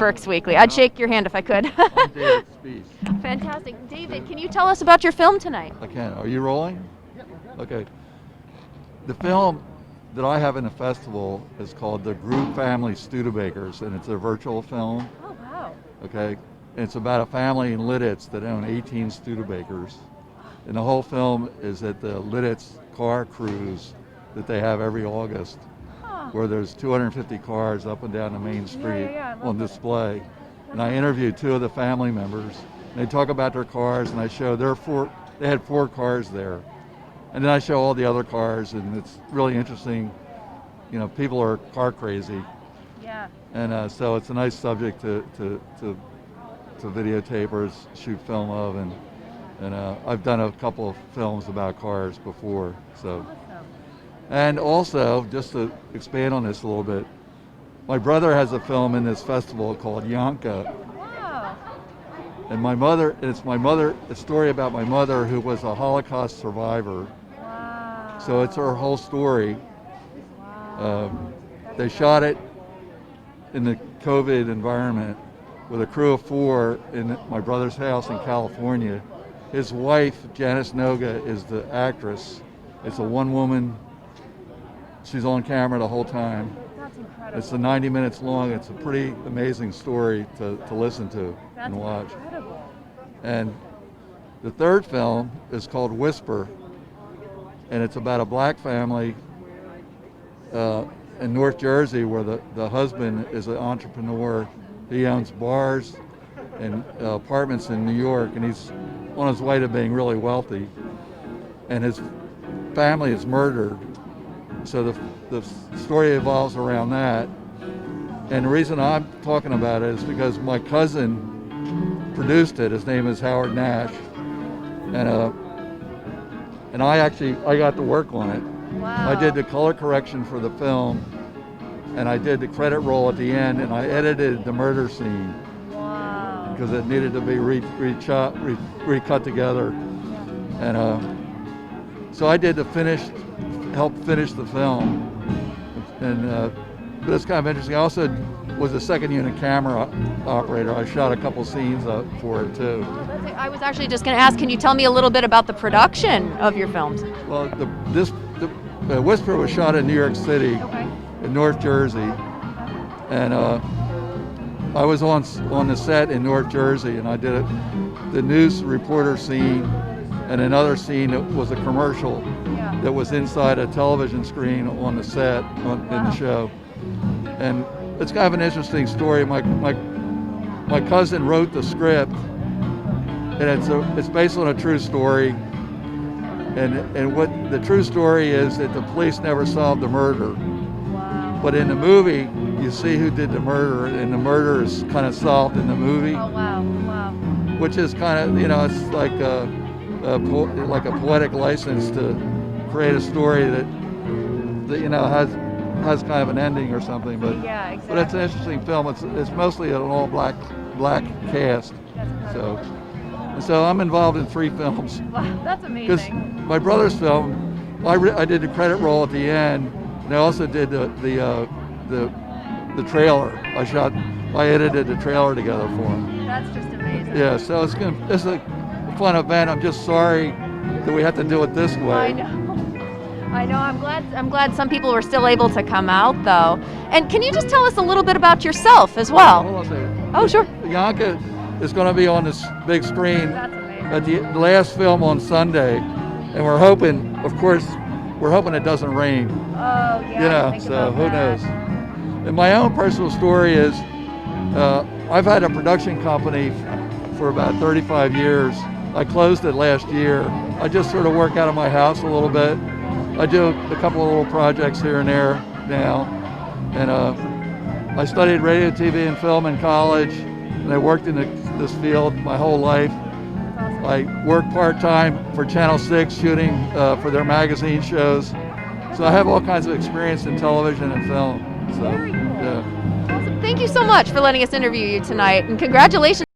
Works Weekly. I'd shake your hand if I could. I'm David Speace. Fantastic. David, can you tell us about your film tonight? I can. Are you rolling? Okay. The film that I have in the festival is called The Group Family Studebakers, and it's a virtual film. Oh, wow. Okay. And it's about a family in Lidditz that own 18 Studebakers. And the whole film is at the Lidditz car cruise that they have every August, where there's 250 cars up and down the main street on display. And I interviewed two of the family members. And they talk about their cars, and I show they had 4 cars there. And then I show all the other cars, and it's really interesting. You know, people are car crazy. Yeah. And so it's a nice subject to videotape or shoot film of. And I've done a couple of films about cars before. So. And also, just to expand on this a little bit, my brother has a film in this festival called Yanka. Wow. And it's a story about my mother who was a Holocaust survivor. Wow. So it's her whole story. Wow. They shot it in the COVID environment with a crew of 4 in my brother's house in California. His wife, Janice Noga, is the actress. It's a one-woman. She's on camera the whole time. That's incredible. It's 90 minutes long. It's a pretty amazing story to listen to and watch. That's incredible. And the third film is called Whisper, and it's about a black family in North Jersey where the husband is an entrepreneur. He owns bars and apartments in New York, and he's on his way to being really wealthy. And his family is murdered. So the story evolves around that. And the reason I'm talking about it is because my cousin produced it. His name is Howard Nash. And I got to work on it. Wow. I did the color correction for the film, and I did the credit roll at the end, and I edited the murder scene. Wow. Because it needed to be recut together. And so I did help finish the film, and but it's kind of interesting. I also was a second unit camera operator. I shot a couple scenes for it too. Oh, I was actually just going to ask, can you tell me a little bit about the production of your films? Well, the Whisper was shot in New York City, in North Jersey, and I was on the set in North Jersey, and I did the news reporter scene, and another scene that was a commercial that was inside a television screen on the set in the show. And it's kind of an interesting story. My cousin wrote the script, and it's based on a true story. And what the true story is that the police never solved the murder. Wow. But in the movie, you see who did the murder, and the murder is kind of solved in the movie. Oh, wow, wow. Which is kind of, it's like a poetic license to create a story that has kind of an ending or something. But yeah, exactly. But it's an interesting film. It's mostly an all black cast. So I'm involved in 3 films. Wow, that's amazing. Because my brother's film, I did the credit roll at the end, and I also did the trailer. I edited the trailer together for him. That's just amazing. Yeah, so it's a fun event. I'm just sorry that we have to do it this way. I know. I'm glad some people were still able to come out, though. And can you just tell us a little bit about yourself as well? Hold on a second. Oh, sure. Yanka is going to be on this big screen at the last film on Sunday, and we're hoping it doesn't rain. Oh, yeah. So who knows? And my own personal story is, I've had a production company for about 35 years. I closed it last year. I just sort of work out of my house a little bit. I do a couple of little projects here and there now. And I studied radio, TV, and film in college, and I worked in this field my whole life. I worked part-time for Channel 6 shooting for their magazine shows. So I have all kinds of experience in television and film. So, Very cool. Yeah. Awesome. Thank you so much for letting us interview you tonight, and congratulations.